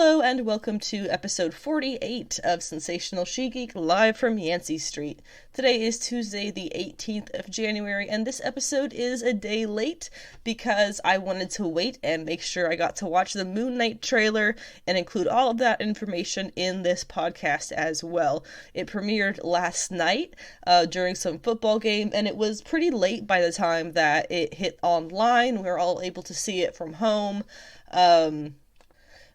Hello and welcome to episode 48 of Sensational She-Geek live from Yancy Street. Today is Tuesday the 18th of January and this episode is a day late because I wanted to wait and make sure I got to watch the Moon Knight trailer and include all of that information in this podcast as well. It premiered last night during some football game and it was pretty late by the time that it hit online. We were all able to see it from home.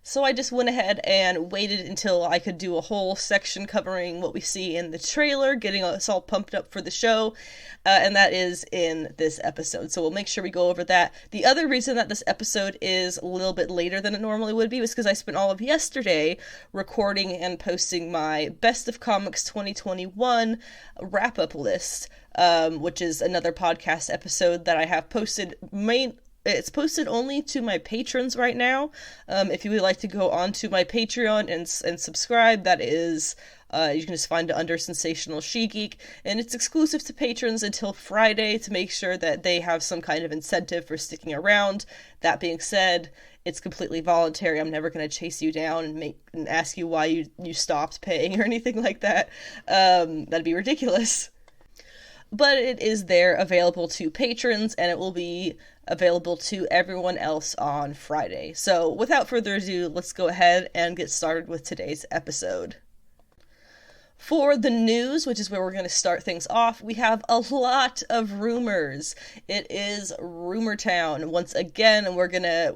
So I just went ahead and waited until I could do a whole section covering what we see in the trailer, getting us all pumped up for the show, and that is in this episode. So we'll make sure we go over that. The other reason that this episode is a little bit later than it normally would be was because I spent all of yesterday recording and posting my Best of Comics 2021 wrap-up list, which is another podcast episode that I have posted It's posted only to my patrons right now. If you would like to go onto my Patreon and subscribe, that is, you can just find it under Sensational She-Geek, and it's exclusive to patrons until Friday to make sure that they have some kind of incentive for sticking around. That being said, it's completely voluntary. I'm never going to chase you down and ask you why you stopped paying or anything like that. That'd be ridiculous. But it is there, available to patrons, and it will be available to everyone else on Friday. So without further ado, let's go ahead and get started with today's episode. For the news, which is where we're going to start things off, we have a lot of rumors. It is Rumor Town once again, and we're gonna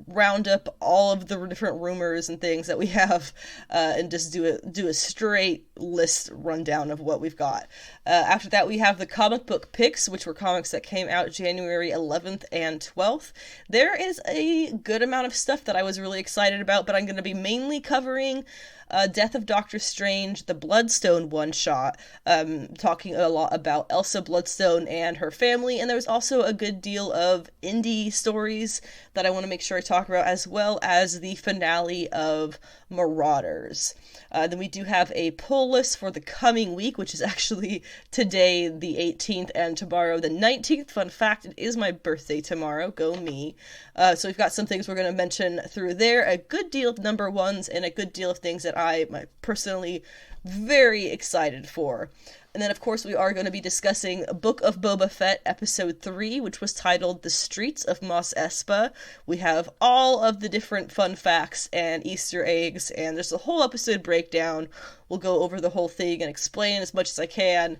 round up all of the different rumors and things that we have and just do a straight list rundown of what we've got. After that, we have the comic book picks, which were comics that came out January 11th and 12th. There is a good amount of stuff that I was really excited about, but I'm going to be mainly covering Death of Doctor Strange, the Bloodstone one-shot, talking a lot about Elsa Bloodstone and her family, and there's also a good deal of indie stories that I want to make sure I talk about, as well as the finale of Marauders. Then we do have a pull list for the coming week, which is actually today, the 18th, and tomorrow, the 19th. Fun fact, it is my birthday tomorrow. Go me. So we've got some things we're going to mention through there, a good deal of number ones, and a good deal of things that I'm personally very excited for. And then, of course, we are going to be discussing Book of Boba Fett, Episode 3, which was titled The Streets of Mos Espa. We have all of the different fun facts and Easter eggs, and there's a whole episode breakdown. We'll go over the whole thing and explain as much as I can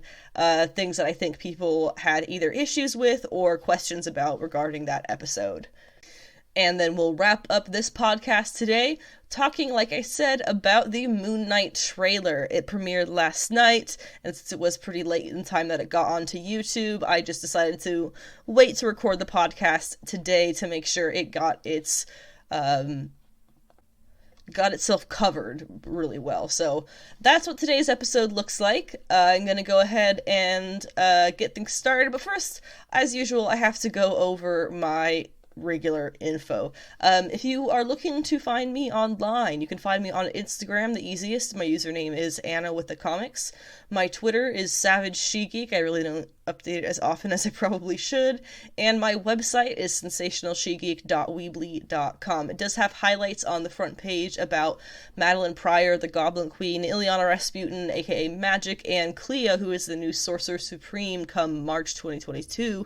things that I think people had either issues with or questions about regarding that episode. And then we'll wrap up this podcast today talking, like I said, about the Moon Knight trailer. It premiered last night, and since it was pretty late in time that it got onto YouTube, I just decided to wait to record the podcast today to make sure it got itself covered really well. So that's what today's episode looks like. I'm going to go ahead and get things started, but first, as usual, I have to go over my regular info. If you are looking to find me online, you can find me on Instagram, the easiest. My username is Anna with the Comics. My Twitter is Savage She-Geek. I really don't update it as often as I probably should. And my website is sensationalshegeek.weebly.com. It does have highlights on the front page about Madeline Pryor, the Goblin Queen, Ileana Rasputin, aka Magic, and Clea, who is the new Sorcerer Supreme come March 2022.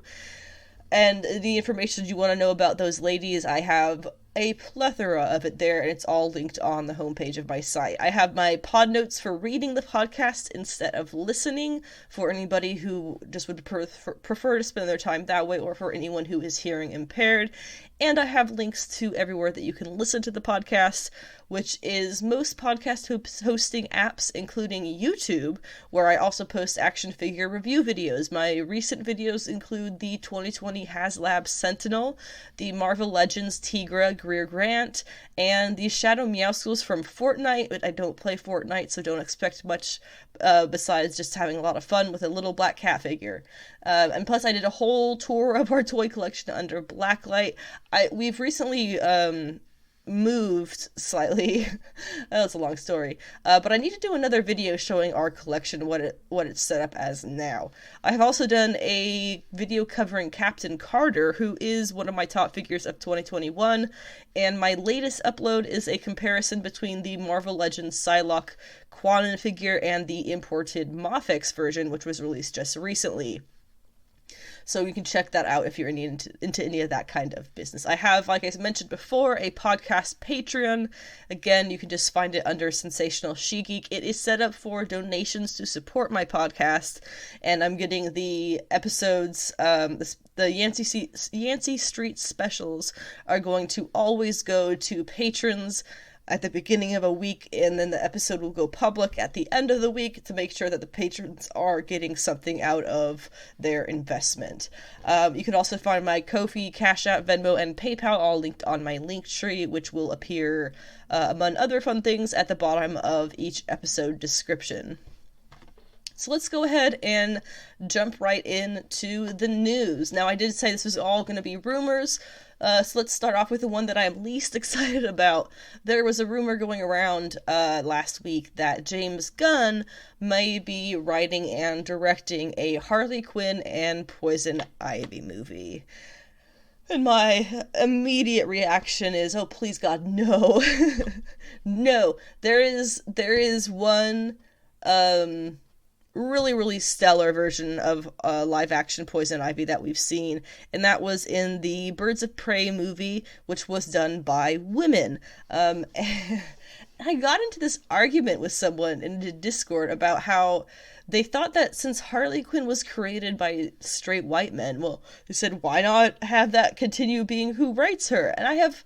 And the information you want to know about those ladies, I have a plethora of it there, and it's all linked on the homepage of my site. I have my pod notes for reading the podcast instead of listening, for anybody who just would prefer to spend their time that way, or for anyone who is hearing impaired. And I have links to everywhere that you can listen to the podcast, which is most podcast hosting apps, including YouTube, where I also post action figure review videos. My recent videos include the 2020 HasLab Sentinel, the Marvel Legends Tigra Greer Grant, and the Shadow Meowscles from Fortnite. But I don't play Fortnite, so don't expect much besides just having a lot of fun with a little black cat figure. And plus, I did a whole tour of our toy collection under Blacklight. We've recently moved slightly. That's a long story. But I need to do another video showing our collection, what it's set up as now. I have also done a video covering Captain Carter, who is one of my top figures of 2021, and my latest upload is a comparison between the Marvel Legends Psylocke Quanon figure and the imported Mafex version, which was released just recently. So you can check that out if you're into any of that kind of business. I have, like I mentioned before, a podcast Patreon. Again, you can just find it under Sensational She-Geek. It is set up for donations to support my podcast, and I'm getting the episodes, the Yancy Street Specials are going to always go to patrons at the beginning of a week, and then the episode will go public at the end of the week to make sure that the patrons are getting something out of their investment. You can also find my Ko-fi, Cash App, Venmo, and PayPal all linked on my link tree, which will appear, among other fun things, at the bottom of each episode description. So let's go ahead and jump right into the news. Now, I did say this was all going to be rumors, so let's start off with the one that I am least excited about. There was a rumor going around last week that James Gunn may be writing and directing a Harley Quinn and Poison Ivy movie. And my immediate reaction is, oh, please God, no. No, there is one, really, really stellar version of live-action Poison Ivy that we've seen, and that was in the Birds of Prey movie, which was done by women. And I got into this argument with someone in the Discord about how they thought that since Harley Quinn was created by straight white men, well, they said, why not have that continue being who writes her? And I have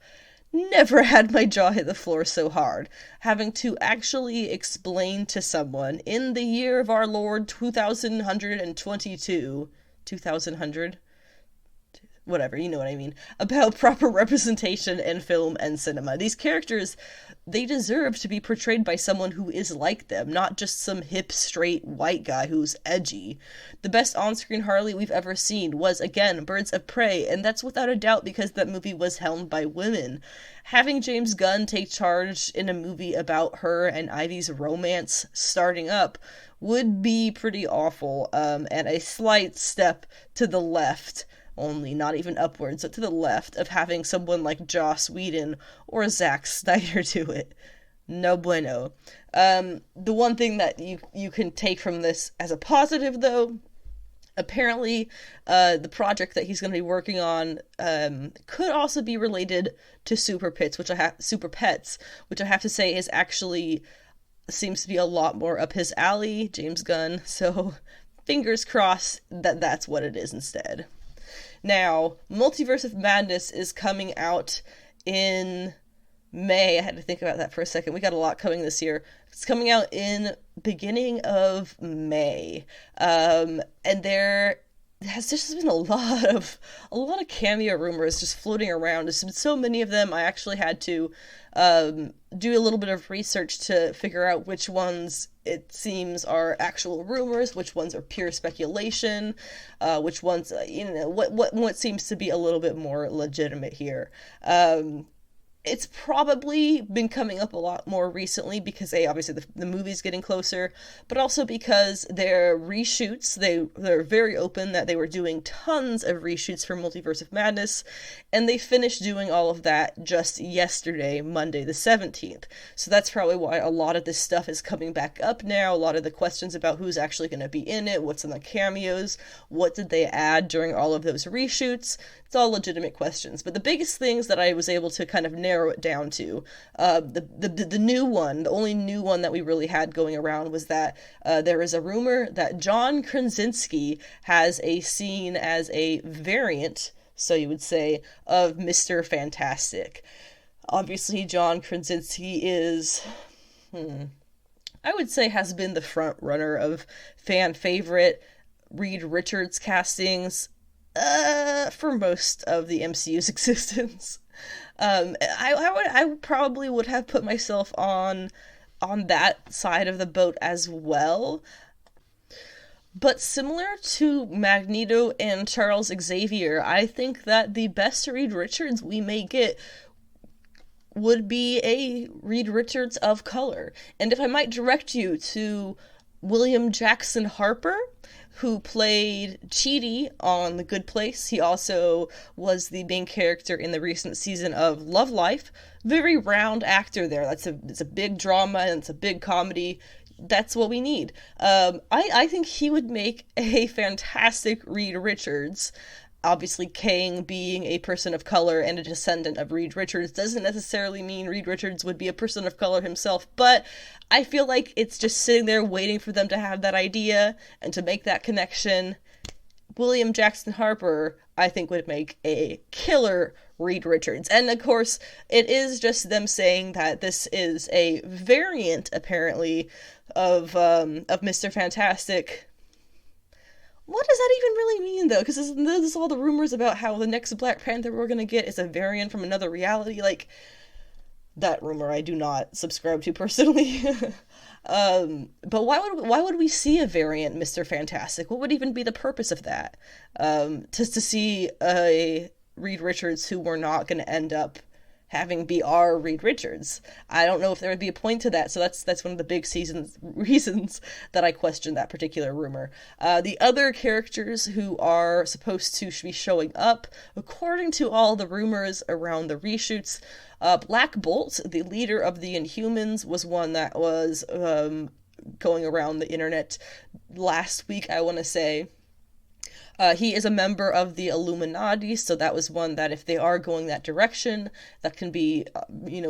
never had my jaw hit the floor so hard, having to actually explain to someone in the year of our Lord 2122, 2100, whatever, you know what I mean, about proper representation in film and cinema. These characters, they deserve to be portrayed by someone who is like them, not just some hip, straight, white guy who's edgy. The best on-screen Harley we've ever seen was, again, Birds of Prey, and that's without a doubt because that movie was helmed by women. Having James Gunn take charge in a movie about her and Ivy's romance starting up would be pretty awful, and a slight step to the left, only not even upwards, but to the left, of having someone like Joss Whedon or Zack Snyder do it. No bueno. The one thing that you can take from this as a positive, though, apparently the project that he's going to be working on could also be related to Super Pets, which I have to say is actually seems to be a lot more up his alley, James Gunn. So fingers crossed that that's what it is instead. Now, Multiverse of Madness is coming out in May. I had to think about that for a second. We got a lot coming this year. It's coming out in beginning of May. And there has just been a lot of cameo rumors just floating around. There's been so many of them. I actually had to do a little bit of research to figure out which ones it seems are actual rumors, which ones are pure speculation, which ones, what seems to be a little bit more legitimate here. It's probably been coming up a lot more recently because, obviously the movie's getting closer, but also because their reshoots, they're very open that they were doing tons of reshoots for Multiverse of Madness, and they finished doing all of that just yesterday, Monday the 17th. So that's probably why a lot of this stuff is coming back up now. A lot of the questions about who's actually going to be in it, what's in the cameos, what did they add during all of those reshoots. It's all legitimate questions. But the biggest things that I was able to kind of narrow it down to, the new one, the only new one that we really had going around was that there is a rumor that John Krasinski has a scene as a variant, so you would say, of Mr. Fantastic. Obviously, John Krasinski is, I would say, has been the front runner of fan favorite Reed Richards castings for most of the MCU's existence. I probably would have put myself on that side of the boat as well. But similar to Magneto and Charles Xavier, I think that the best Reed Richards we may get would be a Reed Richards of color. And if I might direct you to William Jackson Harper, who played Chidi on The Good Place. He also was the main character in the recent season of Love Life. Very round actor there. It's a big drama and it's a big comedy. That's what we need. I think he would make a fantastic Reed Richards. Obviously, Kang being a person of color and a descendant of Reed Richards doesn't necessarily mean Reed Richards would be a person of color himself, but I feel like it's just sitting there waiting for them to have that idea and to make that connection. William Jackson Harper, I think, would make a killer Reed Richards. And of course, it is just them saying that this is a variant, apparently, of Mr. Fantastic. What does that even really mean, though? Because there's all the rumors about how the next Black Panther we're gonna get is a variant from another reality. Like, that rumor I do not subscribe to personally. But why would we see a variant Mr. Fantastic? What would even be the purpose of that? To see a Reed Richards who we're not gonna end up having be our Reed Richards. I don't know if there would be a point to that, so that's one of the big reasons that I question that particular rumor. The other characters who are supposed to be showing up, according to all the rumors around the reshoots, Black Bolt, the leader of the Inhumans, was one that was going around the internet last week, I want to say. He is a member of the Illuminati, so that was one that if they are going that direction, that can be,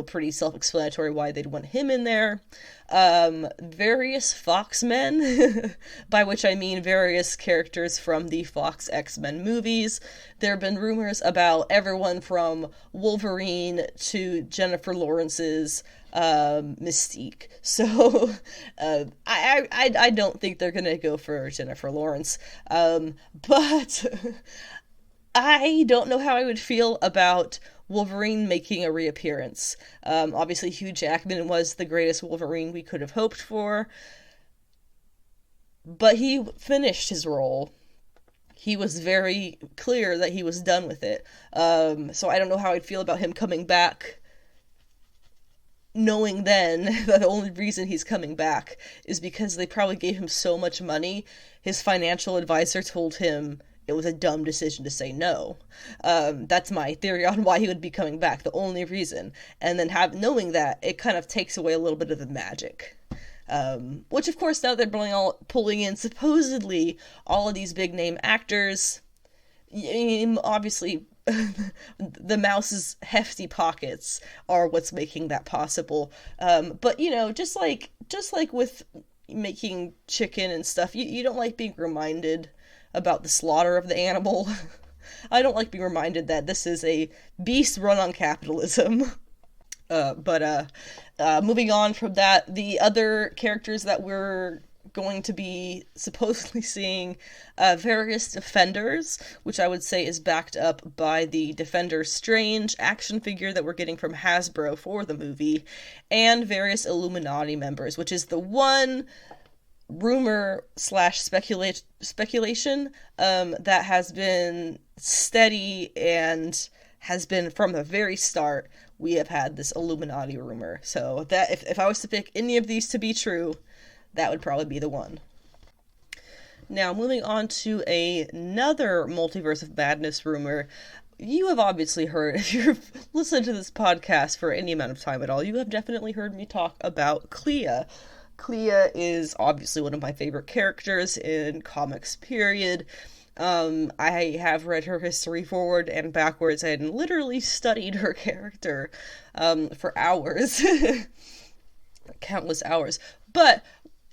pretty self-explanatory why they'd want him in there. Various Foxmen, by which I mean various characters from the Fox X-Men movies. There have been rumors about everyone from Wolverine to Jennifer Lawrence's Mystique. So I don't think they're gonna go for Jennifer Lawrence, but I don't know how I would feel about Wolverine making a reappearance. Obviously Hugh Jackman was the greatest Wolverine we could have hoped for, but he finished his role. He was very clear that he was done with it. So I don't know how I'd feel about him coming back, knowing then that the only reason he's coming back is because they probably gave him so much money, his financial advisor told him it was a dumb decision to say no. That's my theory on why he would be coming back, the only reason. And then knowing that, it kind of takes away a little bit of the magic. Which, of course, now they're pulling in, supposedly, all of these big-name actors. Obviously, the mouse's hefty pockets are what's making that possible. But just like with making chicken and stuff, you don't like being reminded about the slaughter of the animal. I don't like being reminded that this is a beast run on capitalism. But moving on from that, the other characters that we're going to be supposedly seeing, various Defenders, which I would say is backed up by the Defender Strange action figure that we're getting from Hasbro for the movie, and various Illuminati members, which is the one rumor / speculation that has been steady and has been from the very start. We have had this Illuminati rumor, so that if I was to pick any of these to be true, that would probably be the one. Now, moving on to another Multiverse of Madness rumor. You have obviously heard, if you've listened to this podcast for any amount of time at all, you have definitely heard me talk about Clea. Clea is obviously one of my favorite characters in comics, period. I have read her history forward and backwards and literally studied her character for hours. Countless hours. But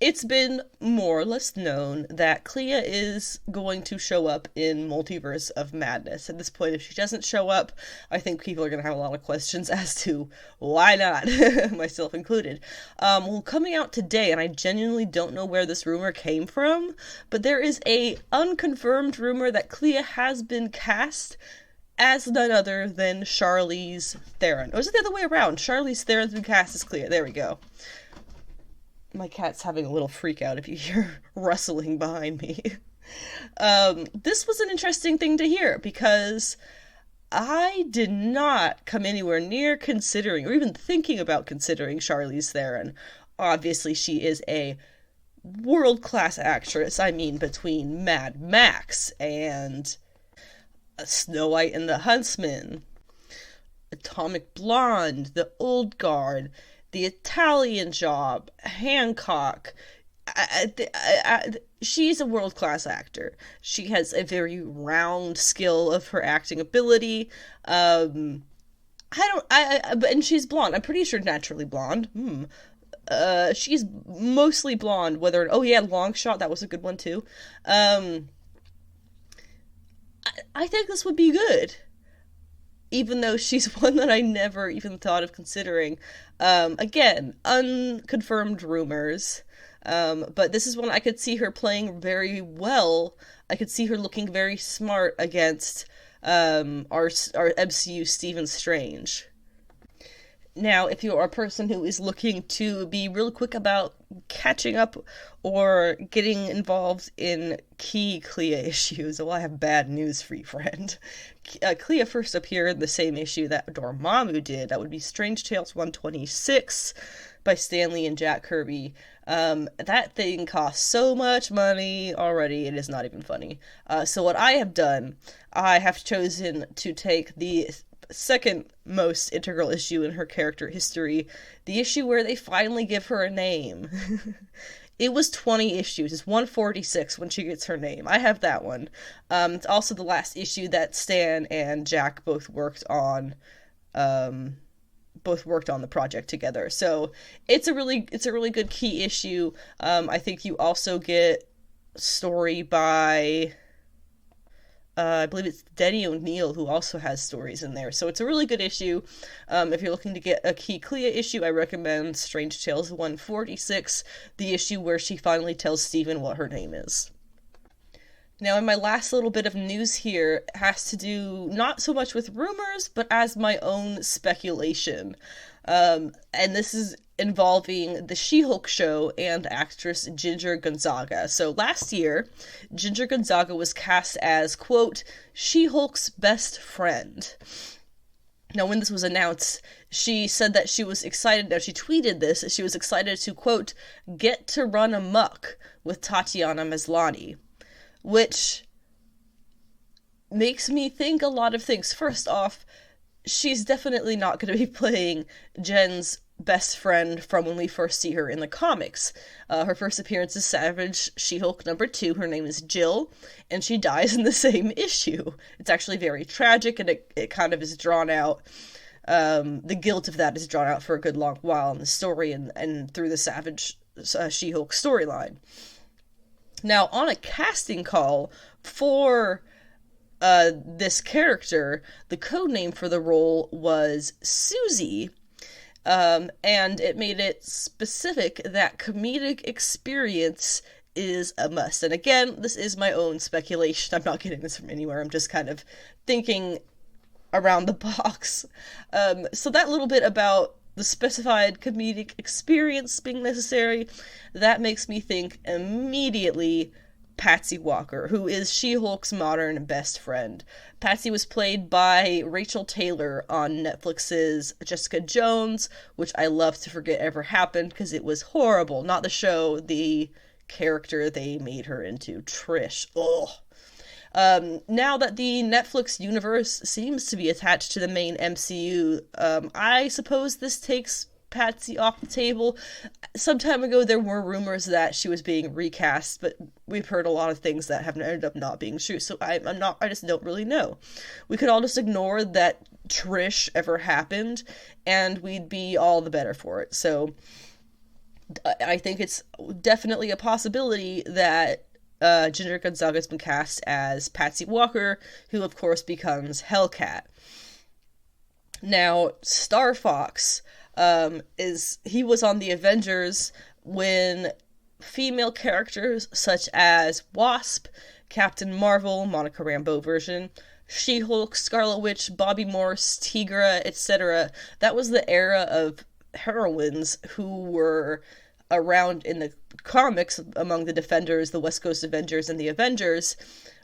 it's been more or less known that Clea is going to show up in Multiverse of Madness. At this point, if she doesn't show up, I think people are going to have a lot of questions as to why not, myself included. Well, coming out today, and I genuinely don't know where this rumor came from, but there is a unconfirmed rumor that Clea has been cast as none other than Charlize Theron. Or is it the other way around? Charlize Theron's been cast as Clea. There we go. My cat's having a little freak out if you hear rustling behind me. This was an interesting thing to hear because I did not come anywhere near considering, or even thinking about considering, Charlize Theron. Obviously, she is a world-class actress. I mean, between Mad Max and Snow White and the Huntsman, Atomic Blonde, The Old Guard, The Italian Job, Hancock. She's a world-class actor. She has a very round skill of her acting ability. And she's blonde. I'm pretty sure naturally blonde. She's mostly blonde, oh yeah, Long Shot, that was a good one too. I think this would be good. Even though she's one that I never even thought of considering. Again, unconfirmed rumors. But this is one I could see her playing very well. I could see her looking very smart against our MCU Stephen Strange. Now, if you are a person who is looking to be real quick about catching up or getting involved in key Clea issues, well, I have bad news for you, friend. Clea first appeared in the same issue that Dormammu did. That would be Strange Tales 126 by Stan Lee and Jack Kirby. That thing costs so much money already, it is not even funny. So what I have done, I have chosen to take the second most integral issue in her character history, the issue where they finally give her a name. It was 20 issues. It's 146 when she gets her name. I have that one. It's also the last issue that Stan and Jack both worked on the project together. So it's a really good key issue. I think you also get story by I believe it's Denny O'Neil, who also has stories in there. So it's a really good issue. If you're looking to get a key Clea issue, I recommend Strange Tales 146, the issue where she finally tells Steven what her name is. Now, in my last little bit of news here, has to do not so much with rumors, but as my own speculation. And this is involving the She-Hulk show and actress Ginger Gonzaga. So last year, Ginger Gonzaga was cast as, quote, She-Hulk's best friend. Now, when this was announced, she said that she was excited, now she tweeted this, she was excited to, quote, get to run amok with Tatiana Maslany, which makes me think a lot of things. First off, she's definitely not going to be playing Jen's best friend from when we first see her in the comics. Her first appearance is Savage She-Hulk #2. Her name is Jill, and she dies in the same issue. It's actually very tragic, and it kind of is drawn out. The guilt of that is drawn out for a good long while in the story and through the Savage She-Hulk storyline. Now, on a casting call for this character, the codename for the role was Susie, and it made it specific that comedic experience is a must. And again, this is my own speculation. I'm not getting this from anywhere. I'm just kind of thinking around the box. So that little bit about the specified comedic experience being necessary, that makes me think immediately Patsy Walker, who is She-Hulk's modern best friend. Patsy was played by Rachel Taylor on Netflix's Jessica Jones, which I love to forget ever happened because it was horrible. Not the show, the character they made her into, Trish. Ugh. Now that the Netflix universe seems to be attached to the main MCU, I suppose this takes Patsy off the table. Some time ago, there were rumors that she was being recast, but we've heard a lot of things that have ended up not being true, so I just don't really know. We could all just ignore that Trish ever happened, and we'd be all the better for it. So I think it's definitely a possibility that Ginger Gonzaga has been cast as Patsy Walker, who of course becomes Hellcat. Now, Star Fox, he was on the Avengers when female characters such as Wasp, Captain Marvel, Monica Rambeau version, She-Hulk, Scarlet Witch, Bobby Morse, Tigra, etc. That was the era of heroines who were around in the comics among the Defenders, the West Coast Avengers, and the Avengers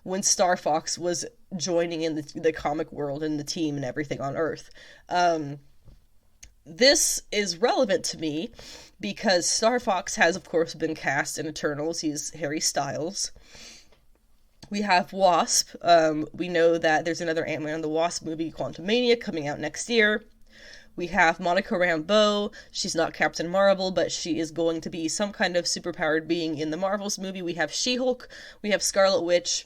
when Star Fox was joining in the comic world and the team and everything on Earth. This is relevant to me because Star Fox has, of course, been cast in Eternals. He's Harry Styles. We have Wasp. We know that there's another Ant-Man and the Wasp movie, Quantumania, coming out next year. We have Monica Rambeau. She's not Captain Marvel, but she is going to be some kind of superpowered being in the Marvels movie. We have She-Hulk. We have Scarlet Witch.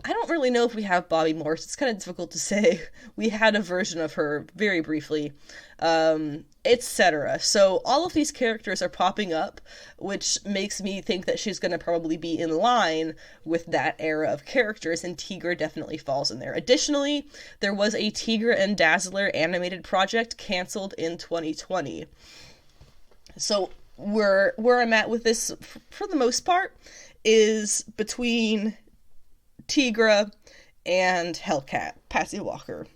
I don't really know if we have Bobby Morse. It's kind of difficult to say. We had a version of her very briefly, etc. So all of these characters are popping up, which makes me think that she's going to probably be in line with that era of characters, and Tigra definitely falls in there. Additionally, there was a Tigra and Dazzler animated project canceled in 2020. So where I'm at with this, for the most part, is between Tigra and Hellcat, Patsy Walker.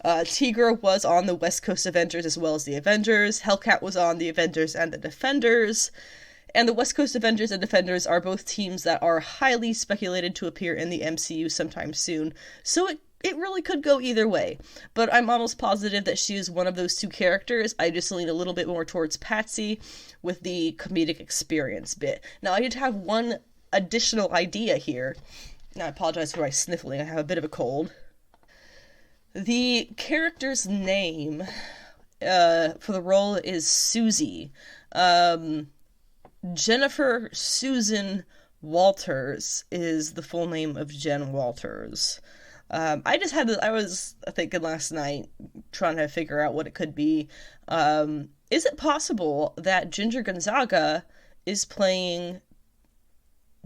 Tigra was on the West Coast Avengers as well as the Avengers. Hellcat was on the Avengers and the Defenders. And the West Coast Avengers and Defenders are both teams that are highly speculated to appear in the MCU sometime soon. So it really could go either way. But I'm almost positive that she is one of those two characters. I just lean a little bit more towards Patsy with the comedic experience bit. Now, I did have one additional idea here. Now, I apologize for my sniffling. I have a bit of a cold. The character's name for the role is Susie. Jennifer Susan Walters is the full name of Jen Walters. I was thinking last night, trying to figure out what it could be. Is it possible that Ginger Gonzaga is playing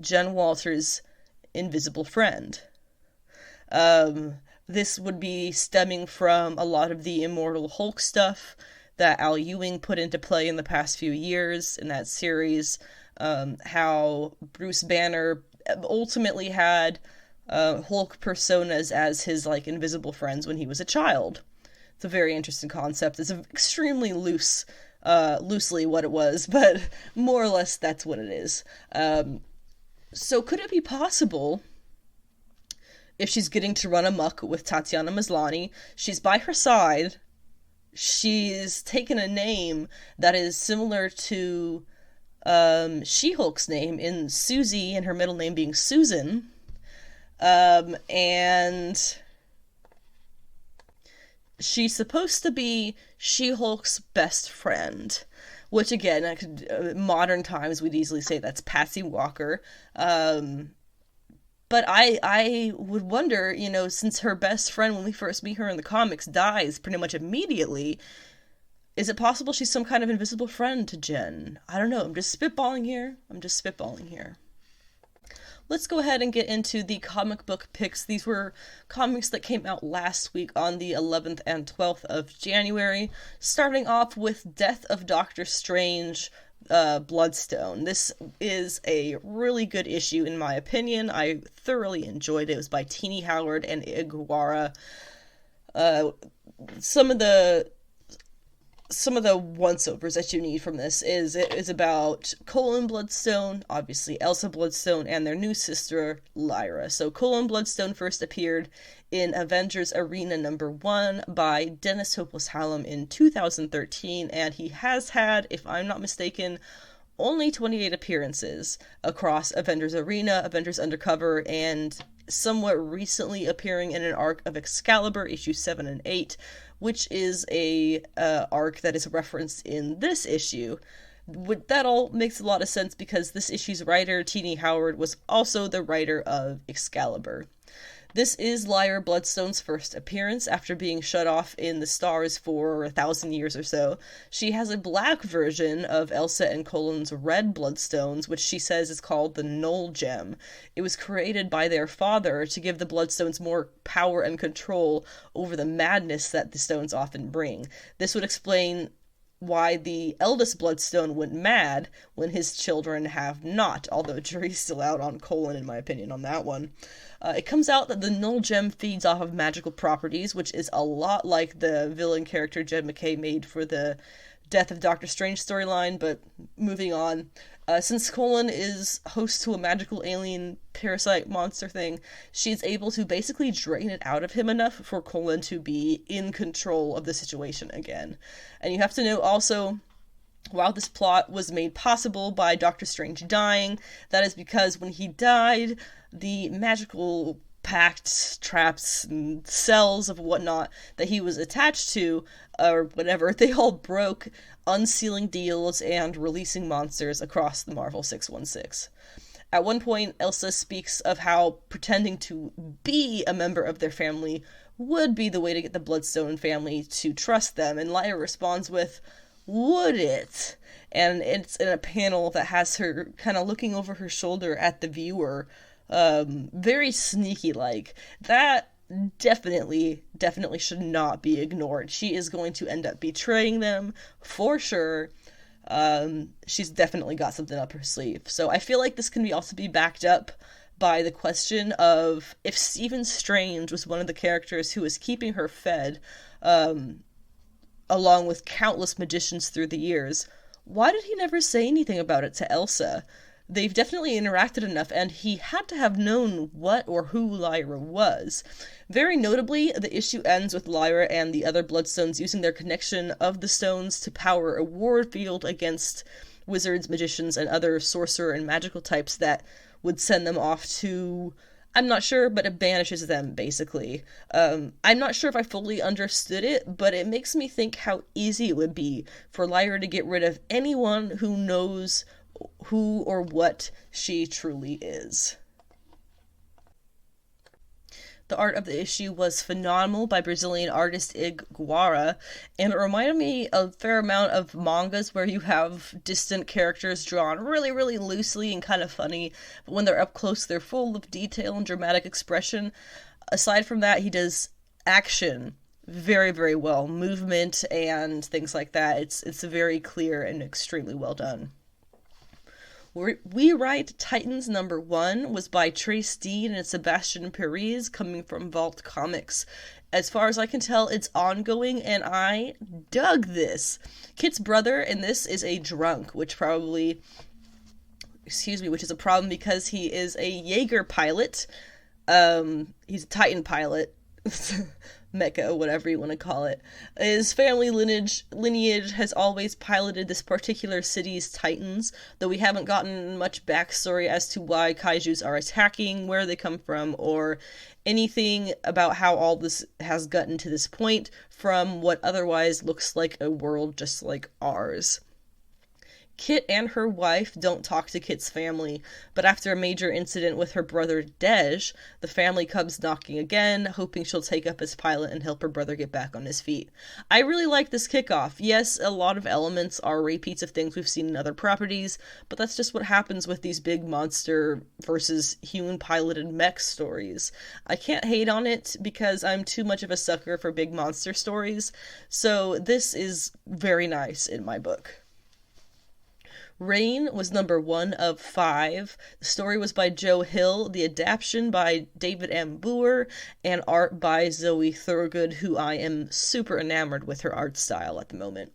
Jen Walters' invisible friend? This would be stemming from a lot of the Immortal Hulk stuff that Al Ewing put into play in the past few years in that series. How Bruce Banner ultimately had Hulk personas as his invisible friends when he was a child. It's a very interesting concept. It's extremely loosely what it was, but more or less that's what it is. So could it be possible, if she's getting to run amok with Tatiana Maslany, she's by her side, she's taken a name that is similar to She-Hulk's name in Susie, and her middle name being Susan, and she's supposed to be She-Hulk's best friend, which again, modern times we'd easily say that's Patsy Walker. But I would wonder, since her best friend, when we first meet her in the comics, dies pretty much immediately, is it possible she's some kind of invisible friend to Jen? I don't know. I'm just spitballing here. Let's go ahead and get into the comic book picks. These were comics that came out last week on the 11th and 12th of January, starting off with Death of Doctor Strange, Bloodstone. This is a really good issue in my opinion. I thoroughly enjoyed it. It was by Tini Howard and Iguara. Some of the once-overs that you need from this is about Cole and Bloodstone, obviously Elsa Bloodstone, and their new sister, Lyra. So Cole and Bloodstone first appeared in Avengers Arena #1 by Dennis Hopeless Hallam in 2013, and he has had, if I'm not mistaken, only 28 appearances across Avengers Arena, Avengers Undercover, and somewhat recently appearing in an arc of Excalibur, issues 7 and 8, which is a arc that is referenced in this issue. That all makes a lot of sense because this issue's writer, Tini Howard, was also the writer of Excalibur. This is Lyra Bloodstone's first appearance after being shut off in the stars for 1,000 years or so. She has a black version of Elsa and Colin's red Bloodstones, which she says is called the Null Gem. It was created by their father to give the Bloodstones more power and control over the madness that the stones often bring. This would explain why the eldest Bloodstone went mad when his children have not, although jury's still out on Colin, in my opinion, on that one. It comes out that the Null Gem feeds off of magical properties, which is a lot like the villain character Jed MacKay made for the Death of Doctor Strange storyline, but moving on. Since Colin is host to a magical alien parasite monster thing, she's able to basically drain it out of him enough for Colin to be in control of the situation again. And you have to know also, while this plot was made possible by Doctor Strange dying, that is because when he died, the magical pacts, traps, and cells of whatnot that he was attached to, or whatever, they all broke, unsealing deals and releasing monsters across the Marvel 616. At one point, Elsa speaks of how pretending to be a member of their family would be the way to get the Bloodstone family to trust them, and Lyra responds with, "Would it?" And it's in a panel that has her kind of looking over her shoulder at the viewer, very sneaky like. That definitely should not be ignored. She is going to end up betraying them for sure. She's definitely got something up her sleeve. So I feel like this can also be backed up by the question of if Stephen Strange was one of the characters who was keeping her fed, along with countless magicians through the years, why did he never say anything about it to Elsa? They've definitely interacted enough, and he had to have known what or who Lyra was. Very notably, the issue ends with Lyra and the other Bloodstones using their connection of the stones to power a war field against wizards, magicians, and other sorcerer and magical types that would send them off to... I'm not sure, but it banishes them, basically. I'm not sure if I fully understood it, but it makes me think how easy it would be for Lyra to get rid of anyone who knows who or what she truly is. The art of the issue was phenomenal by Brazilian artist Ig Guara, and it reminded me a fair amount of mangas where you have distant characters drawn really, really loosely and kind of funny, but when they're up close, they're full of detail and dramatic expression. Aside from that, he does action very, very well, movement and things like that. It's very clear and extremely well done. We Write Titans #1 was by Trace Dean and Sebastian Perez, coming from Vault Comics. As far as I can tell, it's ongoing, and I dug this. Kit's brother in this is a drunk, which is a problem because he is a Jaeger pilot. He's a Titan pilot. Mecha, whatever you want to call it. His family lineage has always piloted this particular city's Titans, though we haven't gotten much backstory as to why kaijus are attacking, where they come from, or anything about how all this has gotten to this point from what otherwise looks like a world just like ours. Kit and her wife don't talk to Kit's family, but after a major incident with her brother Dej, the family comes knocking again, hoping she'll take up as pilot and help her brother get back on his feet. I really like this kickoff. Yes, a lot of elements are repeats of things we've seen in other properties, but that's just what happens with these big monster versus human-piloted mech stories. I can't hate on it because I'm too much of a sucker for big monster stories, so this is very nice in my book. Rain was #1 of 5. The story was by Joe Hill, the adaptation by David M. Boer, and art by Zoe Thorogood, who I am super enamored with her art style at the moment.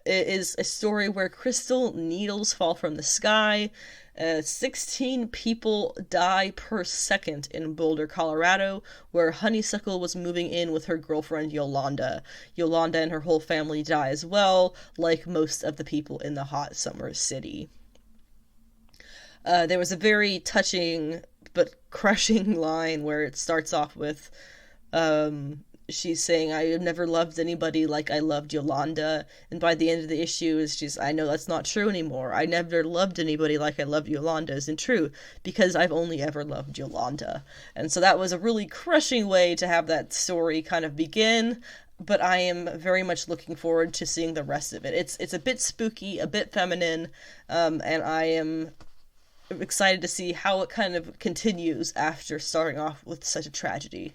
It is a story where crystal needles fall from the sky. 16 people die per second in Boulder, Colorado, where Honeysuckle was moving in with her girlfriend Yolanda. Yolanda and her whole family die as well, like most of the people in the hot summer city. There was a very touching but crushing line where it starts off with she's saying, "I have never loved anybody like I loved Yolanda," and by the end of the issue, I know that's not true anymore. I never loved anybody like I loved Yolanda isn't true, because I've only ever loved Yolanda. And so that was a really crushing way to have that story kind of begin, but I am very much looking forward to seeing the rest of it. It's a bit spooky, a bit feminine, and I am excited to see how it kind of continues after starting off with such a tragedy.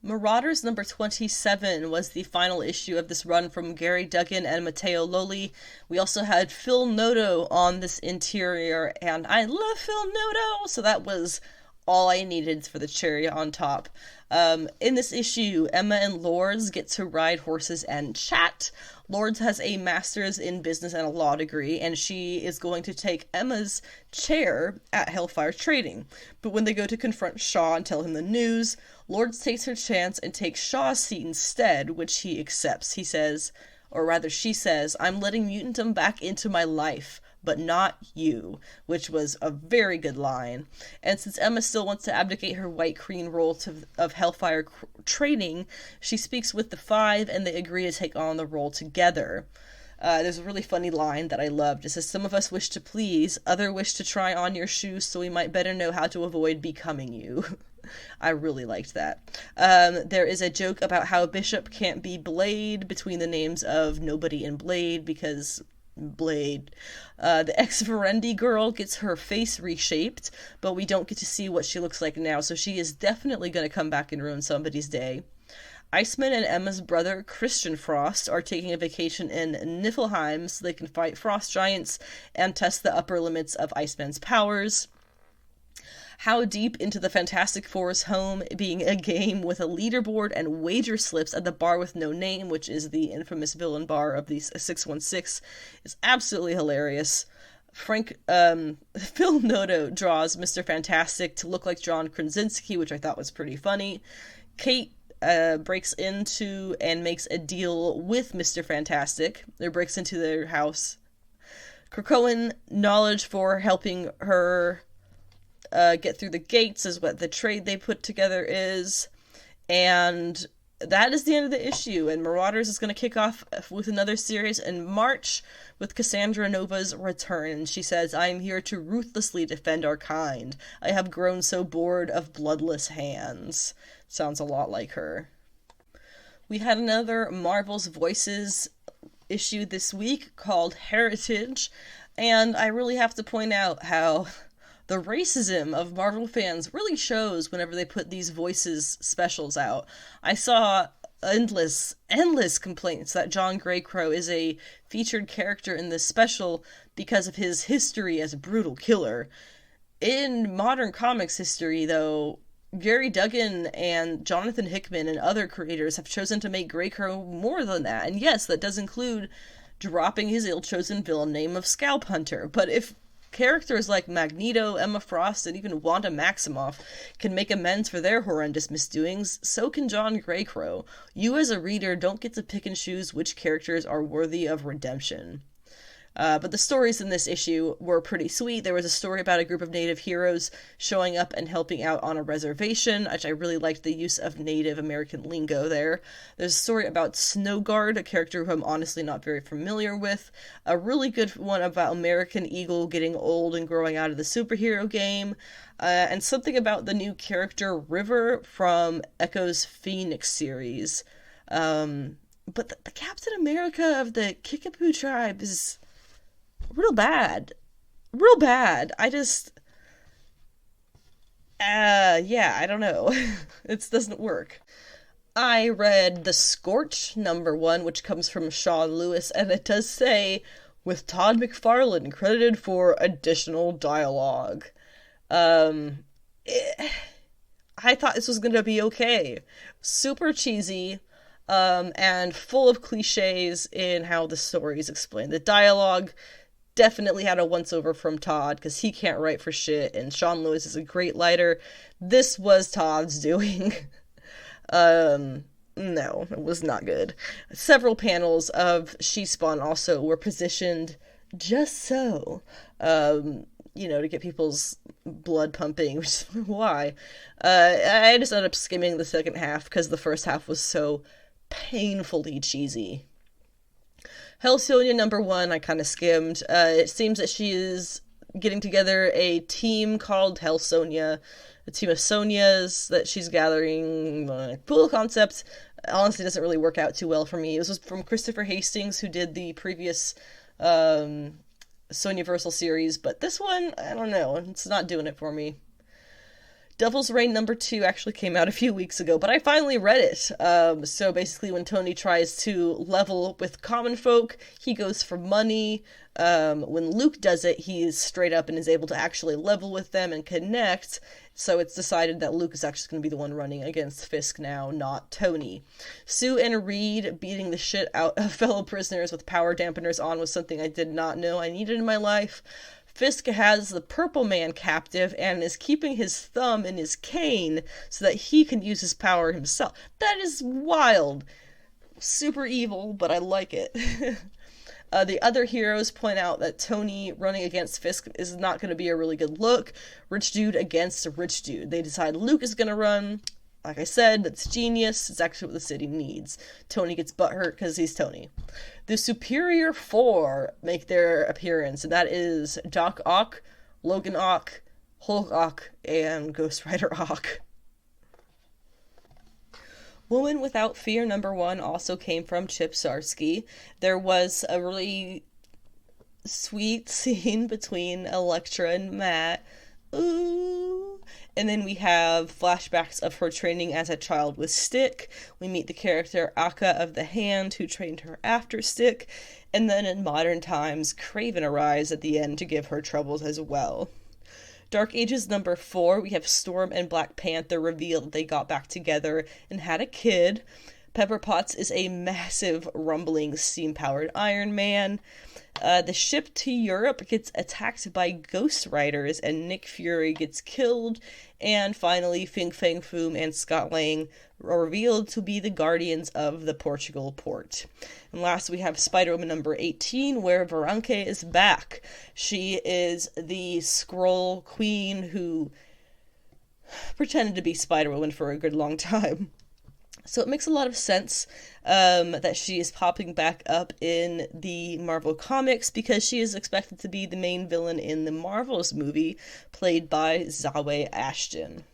Marauders #27 was the final issue of this run from Gary Duggan and Matteo Loli. We also had Phil Noto on this interior, and I love Phil Noto, so that was all I needed for the cherry on top. In this issue, Emma and Lords get to ride horses and chat. Lords has a master's in business and a law degree, and she is going to take Emma's chair at Hellfire Trading. But when they go to confront Shaw and tell him the news, Lords takes her chance and takes Shaw's seat instead, which he accepts. He says, or rather she says, "I'm letting mutantum back into my life, but not you," which was a very good line. And since Emma still wants to abdicate her White Queen role of Hellfire Trading, she speaks with the Five, and they agree to take on the role together. There's a really funny line that I loved. It says, "Some of us wish to please, other wish to try on your shoes so we might better know how to avoid becoming you." I really liked that. There is a joke about how Bishop can't be Blade between the names of Nobody and Blade because Blade. The ex-Verendi girl gets her face reshaped, but we don't get to see what she looks like now, so she is definitely going to come back and ruin somebody's day. Iceman and Emma's brother, Christian Frost, are taking a vacation in Niflheim so they can fight frost giants and test the upper limits of Iceman's powers. How Deep into the Fantastic Four's home being a game with a leaderboard and wager slips at the Bar with No Name, which is the infamous villain bar of the 616, is absolutely hilarious. Phil Noto draws Mr. Fantastic to look like John Krasinski, which I thought was pretty funny. Kate breaks into and makes a deal with Mr. Fantastic, or breaks into their house. Krakoan knowledge for helping her get through the gates is what the trade they put together is. And that is the end of the issue. And Marauders is going to kick off with another series in March with Cassandra Nova's return. And she says, "I am here to ruthlessly defend our kind. I have grown so bored of bloodless hands." Sounds a lot like her. We had another Marvel's Voices issue this week called Heritage. And I really have to point out how the racism of Marvel fans really shows whenever they put these Voices specials out. I saw endless complaints that John Greycrow is a featured character in this special because of his history as a brutal killer. In modern comics history, though, Gary Duggan and Jonathan Hickman and other creators have chosen to make Greycrow more than that. And yes, that does include dropping his ill-chosen villain name of Scalp Hunter. But if characters like Magneto, Emma Frost, and even Wanda Maximoff can make amends for their horrendous misdoings, so can John Greycrow. You as a reader don't get to pick and choose which characters are worthy of redemption. But the stories in this issue were pretty sweet. There was a story about a group of Native heroes showing up and helping out on a reservation, which I really liked the use of Native American lingo there. There's a story about Snowguard, a character who I'm honestly not very familiar with. A really good one about American Eagle getting old and growing out of the superhero game. And something about the new character River from Echo's Phoenix series. But the Captain America of the Kickapoo tribe is real bad. I just, I don't know. It doesn't work. I read The Scorch #1, which comes from Sean Lewis, and it does say, with Todd McFarlane credited for additional dialogue. I thought this was gonna be okay. Super cheesy, and full of cliches in how the story is explained. The dialogue definitely had a once-over from Todd, because he can't write for shit, and Sean Lewis is a great writer. This was Todd's doing. No, it was not good. Several panels of She-Spawn also were positioned just so, to get people's blood pumping, which is why. I just ended up skimming the second half, because the first half was so painfully cheesy. Hellsonia #1, I kind of skimmed. It seems that she is getting together a team called Hellsonia, a team of Sonias that she's gathering. Cool concept. Honestly, doesn't really work out too well for me. This was from Christopher Hastings, who did the previous Soniaversal series, but this one, I don't know. It's not doing it for me. Devil's Reign #2 actually came out a few weeks ago, but I finally read it. So basically when Tony tries to level with common folk, he goes for money. When Luke does it, he's straight up and is able to actually level with them and connect. So it's decided that Luke is actually going to be the one running against Fisk now, not Tony. Sue and Reed beating the shit out of fellow prisoners with power dampeners on was something I did not know I needed in my life. Fisk has the Purple Man captive and is keeping his thumb in his cane so that he can use his power himself. That is wild. Super evil, but I like it. The other heroes point out that Tony running against Fisk is not going to be a really good look. Rich dude against a rich dude. They decide Luke is going to run. Like I said, that's genius. It's actually what the city needs. Tony gets butthurt because he's Tony. The Superior Four make their appearance, and that is Doc Ock, Logan Ock, Hulk Ock, and Ghost Rider Ock. Woman Without Fear #1 also came from Chip Zdarsky. There was a really sweet scene between Elektra and Matt. Ooh. And then we have flashbacks of her training as a child with Stick. We meet the character Akka of the Hand, who trained her after Stick. And then in modern times, Kraven arrives at the end to give her troubles as well. Dark Ages #4, we have Storm and Black Panther reveal that they got back together and had a kid. Pepper Potts is a massive, rumbling, steam-powered Iron Man. The ship to Europe gets attacked by Ghost Riders and Nick Fury gets killed. And finally, Fin Fang Foom and Scott Lang are revealed to be the guardians of the Portugal port. And last we have Spider-Woman #18, where Veranke is back. She is the Skrull queen who pretended to be Spider-Woman for a good long time. So it makes a lot of sense that she is popping back up in the Marvel Comics because she is expected to be the main villain in the Marvels movie, played by Zawe Ashton.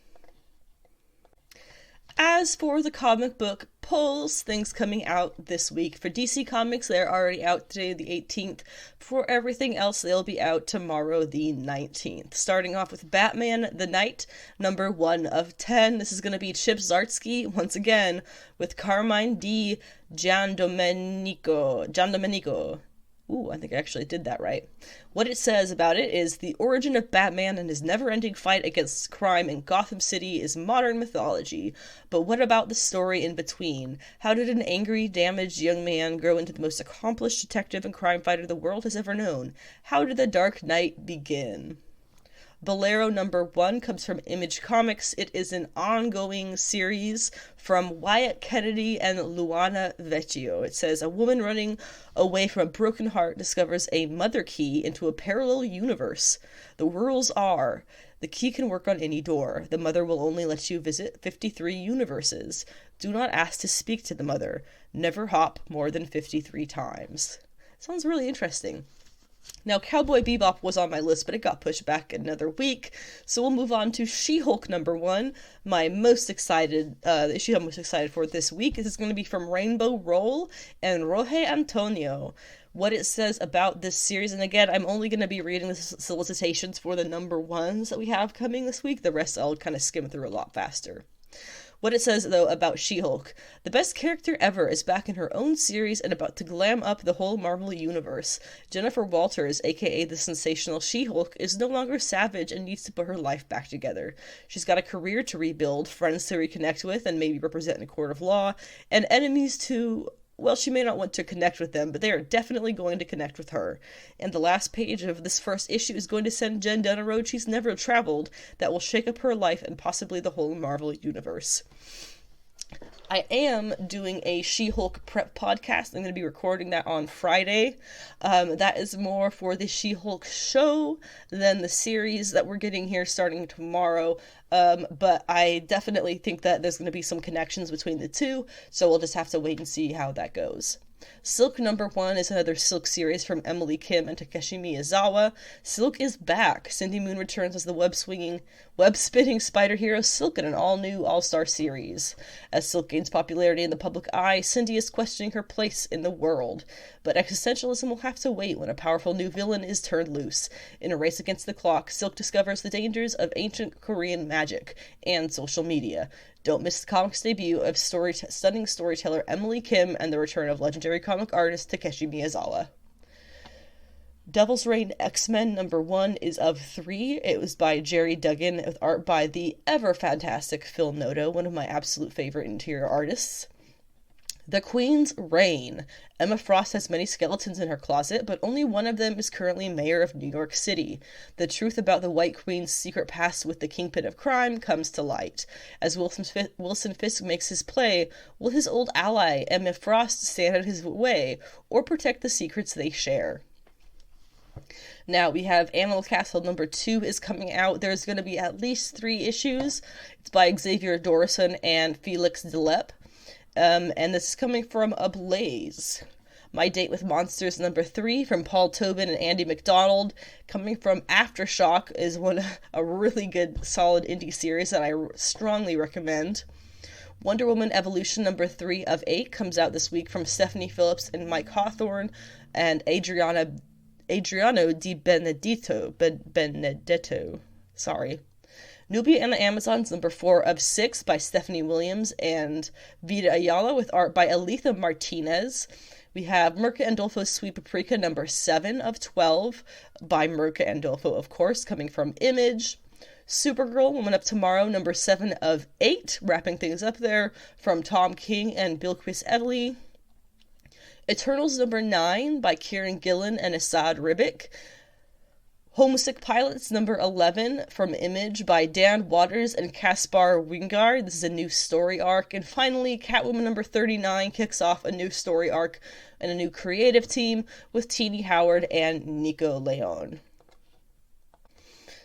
As for the comic book polls, things coming out this week. For DC Comics, they're already out today, the 18th. For everything else, they'll be out tomorrow, the 19th. Starting off with Batman the Knight, #1 of 10. This is going to be Chip Zdarsky, once again, with Carmine D. Giandomenico. Ooh, I think I actually did that right. What it says about it is the origin of Batman and his never-ending fight against crime in Gotham City is modern mythology. But what about the story in between? How did an angry, damaged young man grow into the most accomplished detective and crime fighter the world has ever known? How did the Dark Knight begin? Bolero #1 comes from Image Comics. It is an ongoing series from Wyatt Kennedy and Luana Vecchio. It says, a woman running away from a broken heart discovers a mother key into a parallel universe. The rules are, the key can work on any door. The mother will only let you visit 53 universes. Do not ask to speak to the mother. Never hop more than 53 times. Sounds really interesting. Now, Cowboy Bebop was on my list, but it got pushed back another week, so we'll move on to She-Hulk #1. My most excited, the issue I'm most excited for this week is going to be from Rainbow Roll and Roge Antonio. What it says about this series, and again, I'm only going to be reading the solicitations for the #1s that we have coming this week. The rest I'll kind of skim through a lot faster. What it says, though, about She-Hulk. The best character ever is back in her own series and about to glam up the whole Marvel Universe. Jennifer Walters, aka the sensational She-Hulk, is no longer savage and needs to put her life back together. She's got a career to rebuild, friends to reconnect with and maybe represent in a court of law, and enemies to... well, she may not want to connect with them, but they are definitely going to connect with her. And the last page of this first issue is going to send Jen down a road she's never traveled that will shake up her life and possibly the whole Marvel Universe. I am doing a She-Hulk prep podcast. I'm going to be recording that on Friday. That is more for the She-Hulk show than the series that we're getting here starting tomorrow. But I definitely think that there's going to be some connections between the two, so we'll just have to wait and see how that goes. Silk #1 is another Silk series from Emily Kim and Takeshi Miyazawa. Silk is back. Cindy Moon returns as the web-spinning spider hero Silk in an all-new all-star series. As Silk gains popularity in the public eye, Cindy is questioning her place in the world. but existentialism will have to wait when a powerful new villain is turned loose. In a race against the clock, Silk discovers the dangers of ancient Korean magic and social media. Don't miss the comics debut of stunning storyteller Emily Kim and the return of legendary comic artist Takeshi Miyazawa. Devil's Reign X-Men #1 is of 3. It was by Jerry Duggan with art by the ever-fantastic Phil Noto, one of my absolute favorite interior artists. The Queen's Reign. Emma Frost has many skeletons in her closet, but only one of them is currently mayor of New York City. The truth about the White Queen's secret past with the kingpin of crime comes to light. As Wilson Fisk makes his play, will his old ally, Emma Frost, stand in his way, or protect the secrets they share? Now, we have Animal Castle #2 is coming out. There's going to be at least 3 issues. It's by Xavier Dorison and Felix Delep. And this is coming from Ablaze. My Date with Monsters #3 from Paul Tobin and Andy McDonald. Coming from Aftershock is a really good, solid indie series that I strongly recommend. Wonder Woman Evolution #3 of 8 comes out this week from Stephanie Phillips and Mike Hawthorne and Adriano Di Benedetto. Sorry. Nubia and the Amazons #4 of 6 by Stephanie Williams and Vida Ayala with art by Aletha Martinez. We have Mirka Andolfo's Sweet Paprika #7 of 12 by Mirka Andolfo, of course, coming from Image. Supergirl Woman Up Tomorrow #7 of 8, wrapping things up there, from Tom King and Bilquis Evely. Eternals #9 by Kieran Gillen and Asad Ribic. Homesick Pilots #11 from Image by Dan Waters and Caspar Wingard. This is a new story arc. And finally, Catwoman #39 kicks off a new story arc and a new creative team with Teenie Howard and Nico Leon.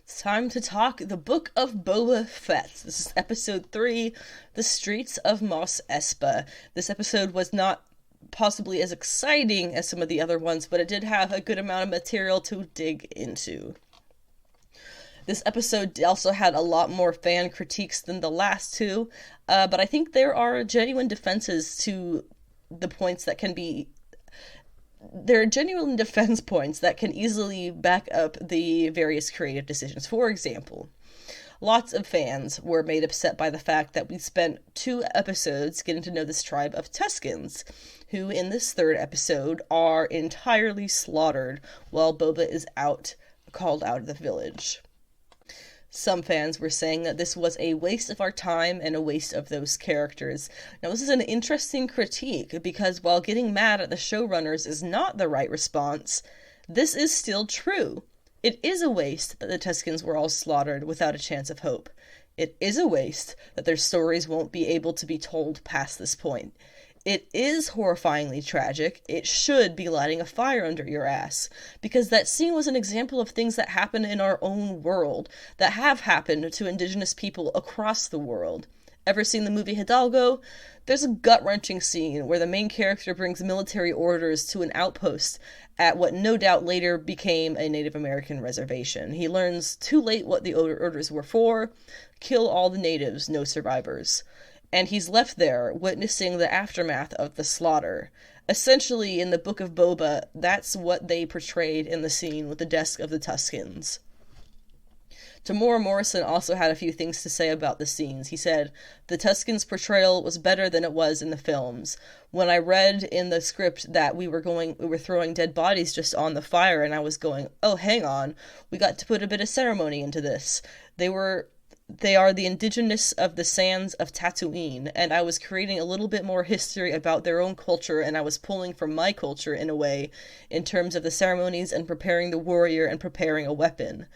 It's time to talk the Book of Boba Fett. This is episode 3, The Streets of Mos Espa. This episode was not possibly as exciting as some of the other ones, but it did have a good amount of material to dig into. This episode also had a lot more fan critiques than the last 2, but I think there are genuine defenses to the points that can be... There are genuine defense points that can easily back up the various creative decisions. For example, lots of fans were made upset by the fact that we spent 2 episodes getting to know this tribe of Tuskens, who in this 3rd episode are entirely slaughtered while Boba is called out of the village. Some fans were saying that this was a waste of our time and a waste of those characters. Now, this is an interesting critique, because while getting mad at the showrunners is not the right response, this is still true. It is a waste that the Tuskens were all slaughtered without a chance of hope. It is a waste that their stories won't be able to be told past this point. It is horrifyingly tragic. It should be lighting a fire under your ass, because that scene was an example of things that happen in our own world, that have happened to indigenous people across the world. Ever seen the movie Hidalgo? There's a gut-wrenching scene where the main character brings military orders to an outpost at what no doubt later became a Native American reservation. He learns too late what the orders were for: kill all the natives, no survivors. And he's left there, witnessing the aftermath of the slaughter. Essentially, in the Book of Boba, that's what they portrayed in the scene with the desk of the Tuskens. Tamora Morrison also had a few things to say about the scenes. He said, "The Tuskens' portrayal was better than it was in the films. When I read in the script that we were throwing dead bodies just on the fire, and I was going, oh, hang on, we got to put a bit of ceremony into this. They are the indigenous of the sands of Tatooine, and I was creating a little bit more history about their own culture, and I was pulling from my culture, in a way, in terms of the ceremonies and preparing the warrior and preparing a weapon.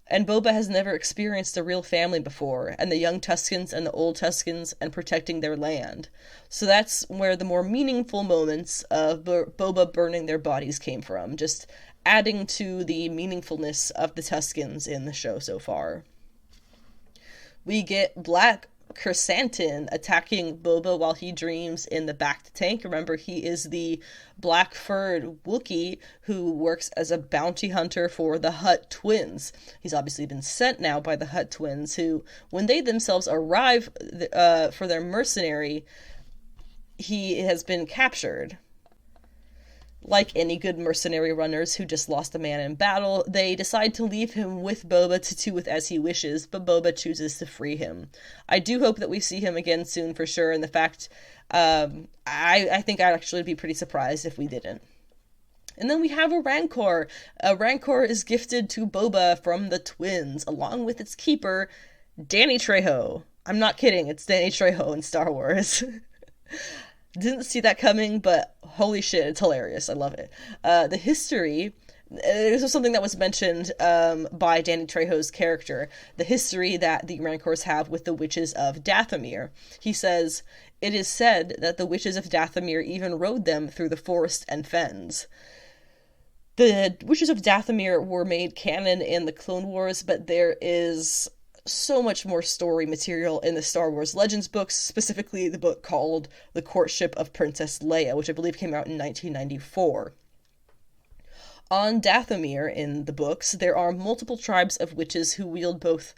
And Boba has never experienced a real family before, and the young Tuskens and the old Tuskens, and protecting their land. So that's where the more meaningful moments of Boba burning their bodies came from, just adding to the meaningfulness of the Tuskens in the show so far. We get Black Chrysanthemum attacking Boba while he dreams in the Bacta tank. Remember, he is the black-furred Wookiee who works as a bounty hunter for the Hutt twins. He's obviously been sent now by the Hutt twins, who, when they themselves arrive for their mercenary, he has been captured. Like any good mercenary runners who just lost a man in battle, they decide to leave him with Boba to do with as he wishes, but Boba chooses to free him. I do hope that we see him again soon for sure, and the fact, I think I'd actually be pretty surprised if we didn't. And then we have a Rancor. A Rancor is gifted to Boba from the twins, along with its keeper, Danny Trejo. I'm not kidding, it's Danny Trejo in Star Wars. Didn't see that coming, but holy shit, it's hilarious. I love it. The history, this was something that was mentioned by Danny Trejo's character, the history that the Rancors have with the witches of Dathomir. He says, "It is said that the witches of Dathomir even rode them through the forest and fens." The witches of Dathomir were made canon in the Clone Wars, but there is so much more story material in the Star Wars Legends books, specifically the book called The Courtship of Princess Leia, which I believe came out in 1994. On Dathomir, in the books, there are multiple tribes of witches who wield both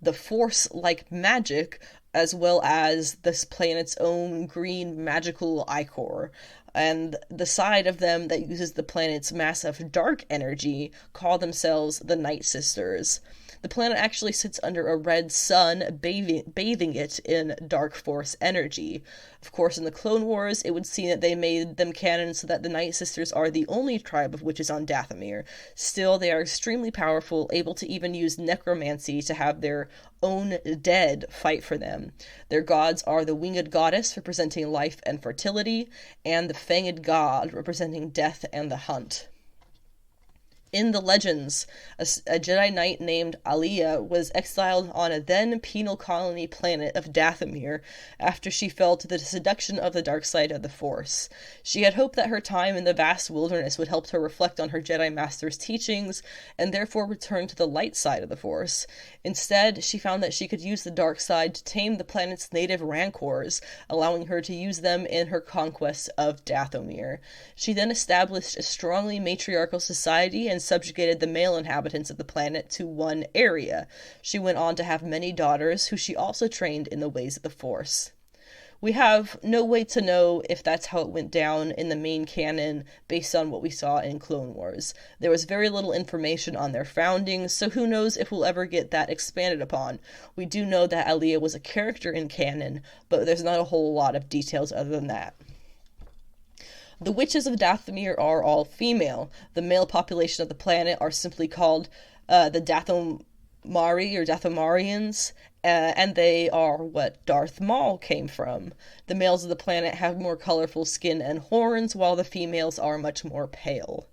the Force-like magic as well as this planet's own green magical ichor. And the side of them that uses the planet's massive dark energy call themselves the Nightsisters. The planet actually sits under a red sun, bathing it in dark force energy. Of course, in the Clone Wars, it would seem that they made them canon so that the Nightsisters are the only tribe of witches on Dathomir. Still, they are extremely powerful, able to even use necromancy to have their own dead fight for them. Their gods are the winged goddess, representing life and fertility, and the fanged god, representing death and the hunt. In the legends, a Jedi Knight named Alia was exiled on a then penal colony planet of Dathomir after she fell to the seduction of the dark side of the Force. She had hoped that her time in the vast wilderness would help her reflect on her Jedi Master's teachings and therefore return to the light side of the Force. Instead, she found that she could use the dark side to tame the planet's native Rancors, allowing her to use them in her conquest of Dathomir. She then established a strongly matriarchal society and subjugated the male inhabitants of the planet to one area. She went on to have many daughters, who she also trained in the ways of the Force. We have no way to know if that's how it went down in the main canon based on what we saw in Clone Wars. There was very little information on their founding, so who knows if we'll ever get that expanded upon. We do know that Alia was a character in canon, but there's not a whole lot of details other than that. The witches of Dathomir are all female. The male population of the planet are simply called the Dathomari or Dathomarians, and they are what Darth Maul came from. The males of the planet have more colorful skin and horns, while the females are much more pale.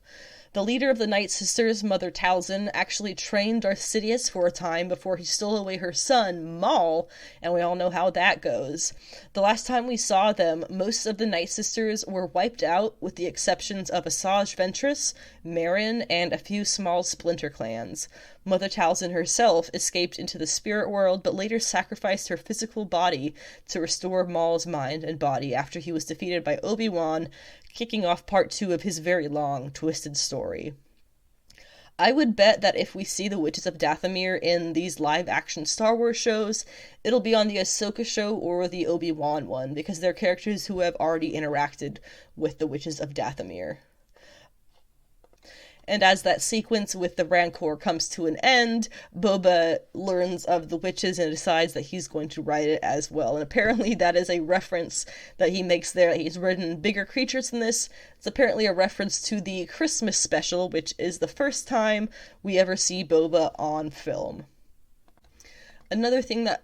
The leader of the Nightsisters, Mother Talzin, actually trained Darth Sidious for a time before he stole away her son, Maul, and we all know how that goes. The last time we saw them, most of the Nightsisters were wiped out, with the exceptions of Asajj Ventress, Merrin, and a few small splinter clans. Mother Talzin herself escaped into the spirit world, but later sacrificed her physical body to restore Maul's mind and body after he was defeated by Obi-Wan, kicking off part 2 of his very long, twisted story. I would bet that if we see the Witches of Dathomir in these live-action Star Wars shows, it'll be on the Ahsoka show or the Obi-Wan one, because they're characters who have already interacted with the Witches of Dathomir. And as that sequence with the Rancor comes to an end, Boba learns of the witches and decides that he's going to write it as well. And apparently that is a reference that he makes there. He's written bigger creatures than this. It's apparently a reference to the Christmas special, which is the first time we ever see Boba on film. Another thing that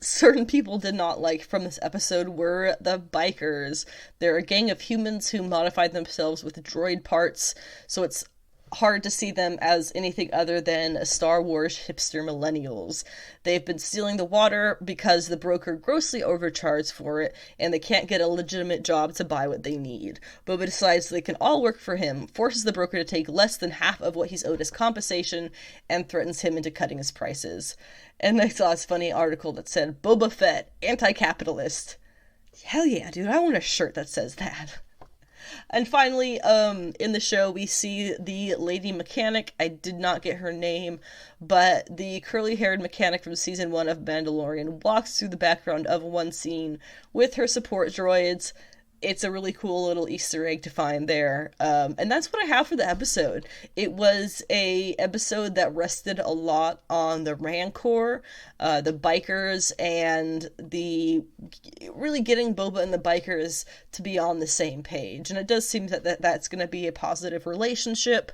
certain people did not like from this episode were the bikers. They're a gang of humans who modified themselves with droid parts, so it's hard to see them as anything other than Star Wars hipster millennials. They've been stealing the water because the broker grossly overcharged for it, and they can't get a legitimate job to buy what they need. Boba decides they can all work for him, forces the broker to take less than half of what he's owed as compensation, and threatens him into cutting his prices. And I saw this funny article that said, Boba Fett, anti-capitalist. Hell yeah, dude, I want a shirt that says that. And finally, in the show, we see the lady mechanic. I did not get her name, but the curly-haired mechanic from Season 1 of Mandalorian walks through the background of one scene with her support droids. it's a really cool little Easter egg to find there. And that's what I have for the episode. It was a episode that rested a lot on the Rancor, the bikers, and the really getting Boba and the bikers to be on the same page. And it does seem that's going to be a positive relationship.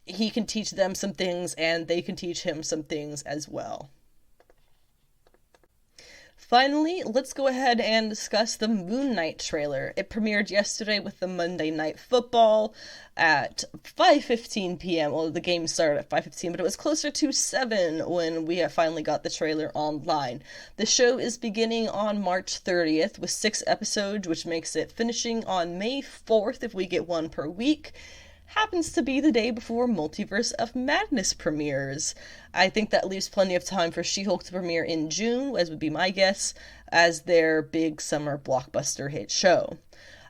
He can teach them some things, and they can teach him some things as well. Finally, let's go ahead and discuss the Moon Knight trailer. It premiered yesterday with the Monday Night Football at 5:15 p.m. Well, the game started at 5:15, but it was closer to 7 when we finally got the trailer online. The show is beginning on March 30th with 6 episodes, which makes it finishing on May 4th if we get one per week. Happens to be the day before Multiverse of Madness premieres. I think that leaves plenty of time for She-Hulk to premiere in June, as would be my guess, as their big summer blockbuster hit show.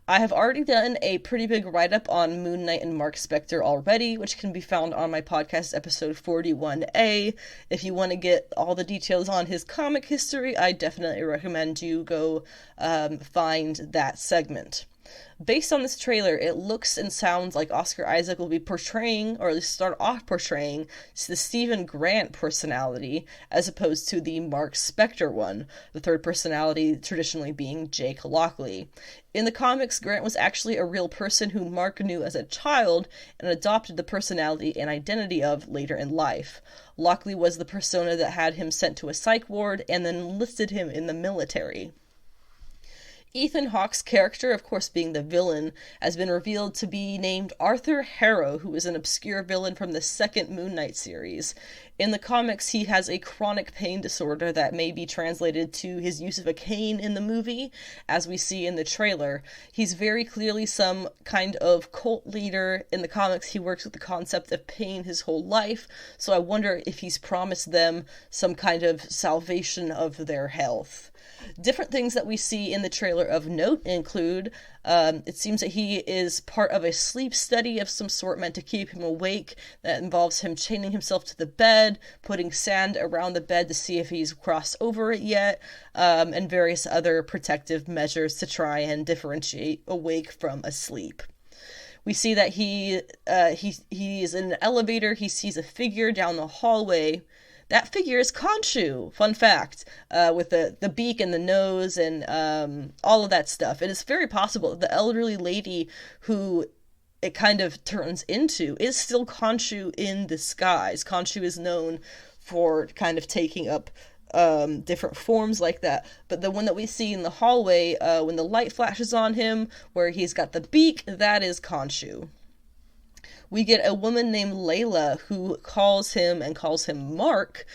I have already done a pretty big write-up on Moon Knight and Mark Spector already, which can be found on my podcast episode 41A. If you want to get all the details on his comic history, I definitely recommend you go find that segment. Based on this trailer, it looks and sounds like Oscar Isaac will be portraying, or at least start off portraying, the Stephen Grant personality, as opposed to the Mark Spector one, the third personality traditionally being Jake Lockley. In the comics, Grant was actually a real person who Mark knew as a child and adopted the personality and identity of later in life. Lockley was the persona that had him sent to a psych ward and then enlisted him in the military. Ethan Hawke's character, of course being the villain, has been revealed to be named Arthur Harrow, who is an obscure villain from the second Moon Knight series. In the comics, he has a chronic pain disorder that may be translated to his use of a cane in the movie, as we see in the trailer. He's very clearly some kind of cult leader. In the comics, he works with the concept of pain his whole life, so I wonder if he's promised them some kind of salvation of their health. Different things that we see in the trailer of note include, it seems that he is part of a sleep study of some sort meant to keep him awake. That involves him chaining himself to the bed, putting sand around the bed to see if he's crossed over it yet, and various other protective measures to try and differentiate awake from asleep. We see that he is in an elevator. He sees a figure down the hallway. That figure is Khonshu, fun fact, with the beak and the nose and all of that stuff. It is very possible that the elderly lady who it kind of turns into is still Khonshu in disguise. Khonshu is known for kind of taking up different forms like that. But the one that we see in the hallway, when the light flashes on him, where he's got the beak, that is Khonshu. We get a woman named Layla who calls him Mark.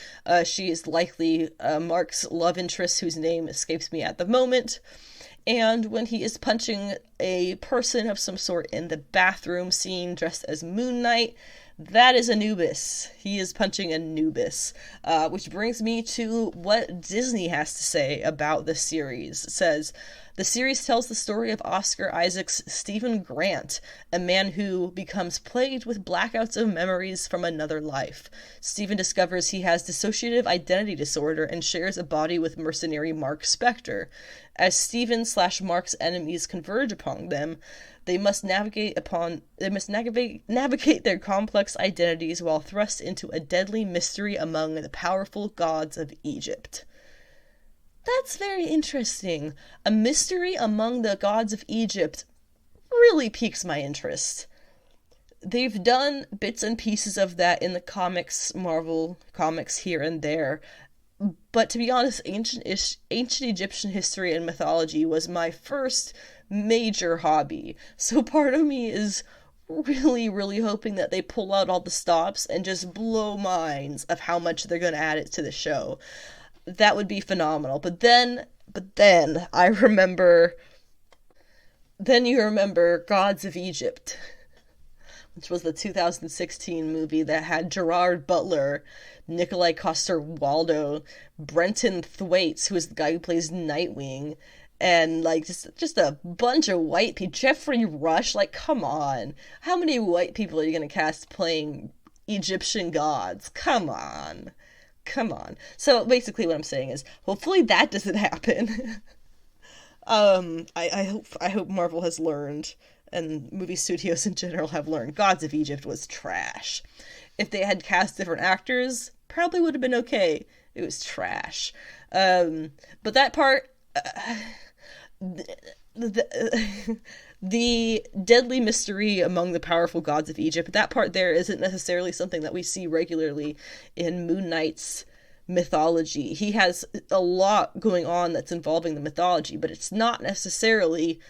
She is likely Mark's love interest, whose name escapes me at the moment. And when he is punching a person of some sort in the bathroom scene dressed as Moon Knight, that is Anubis. He is punching Anubis. Which brings me to what Disney has to say about the series. It says, the series tells the story of Oscar Isaac's Stephen Grant, a man who becomes plagued with blackouts of memories from another life. Stephen discovers he has dissociative identity disorder and shares a body with mercenary Mark Spector. As Stephen/Mark's enemies converge upon them, they must navigate their complex identities while thrust into a deadly mystery among the powerful gods of Egypt. That's very interesting. A mystery among the gods of Egypt really piques my interest. They've done bits and pieces of that in the comics, Marvel comics here and there. But to be honest, ancient Egyptian history and mythology was my first major hobby. So part of me is really, really hoping that they pull out all the stops and just blow minds of how much they're going to add it to the show. That would be phenomenal. But then I remember, then you remember Gods of Egypt, which was the 2016 movie that had Gerard Butler, Nikolai Coster-Waldau, Brenton Thwaites, who is the guy who plays Nightwing, and like just a bunch of white people. Jeffrey Rush, like, come on. How many white people are you going to cast playing Egyptian gods? Come on. So basically what I'm saying is, hopefully that doesn't happen. I hope Marvel has learned, and movie studios in general have learned. Gods of Egypt was trash. If they had cast different actors, probably would have been okay. It was trash. But that part, the deadly mystery among the powerful gods of Egypt, that part there isn't necessarily something that we see regularly in Moon Knight's mythology. He has a lot going on that's involving the mythology, but it's not necessarily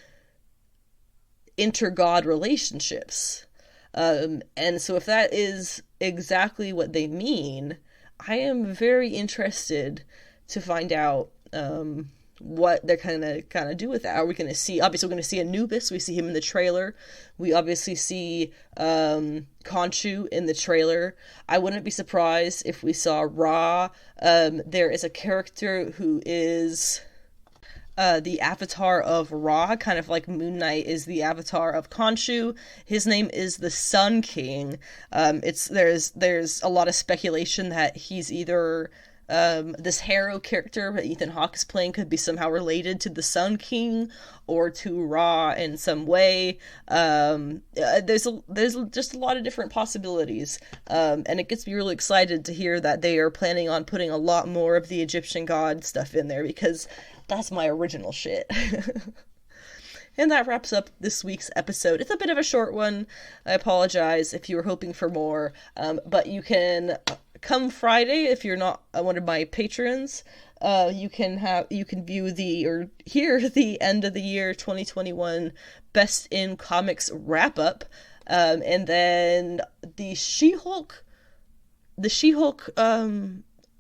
inter-god relationships. And so if that is exactly what they mean, I am very interested to find out what they're kind of do with that. Are we going to see? Obviously, we're going to see Anubis. We see him in the trailer. We obviously see Khonshu in the trailer. I wouldn't be surprised if we saw Ra. There is a character who is the avatar of Ra, kind of like Moon Knight is the avatar of Khonshu. His name is the Sun King. There's a lot of speculation that he's either this Harrow character that Ethan Hawke is playing could be somehow related to the Sun King or to Ra in some way. There's just a lot of different possibilities, and it gets me really excited to hear that they are planning on putting a lot more of the Egyptian god stuff in there, because that's my original shit. And that wraps up this week's episode. It's a bit of a short one. I apologize if you were hoping for more, but you can come Friday if you're not one of my patrons. You can view or hear the end of the year 2021 Best in Comics wrap up, and then the She-Hulk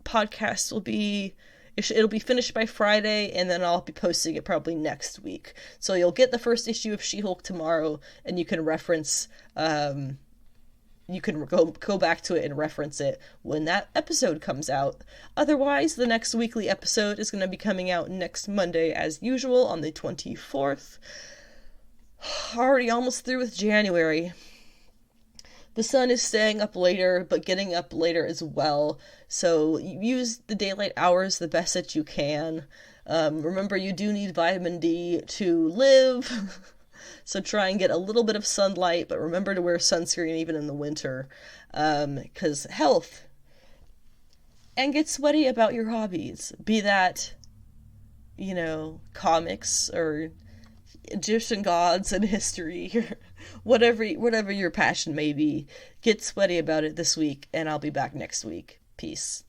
podcast will be. It'll be finished by Friday, and then I'll be posting it probably next week. So you'll get the first issue of She-Hulk tomorrow, and you can reference, you can go back to it and reference it when that episode comes out. Otherwise, the next weekly episode is going to be coming out next Monday, as usual, on the 24th. Already almost through with January. The sun is staying up later, but getting up later as well. So use the daylight hours the best that you can. Remember, you do need vitamin D to live. So try and get a little bit of sunlight, but remember to wear sunscreen even in the winter. Because health. And get sweaty about your hobbies. Be that, comics or Egyptian gods and history, or whatever your passion may be. Get sweaty about it this week, and I'll be back next week. Peace.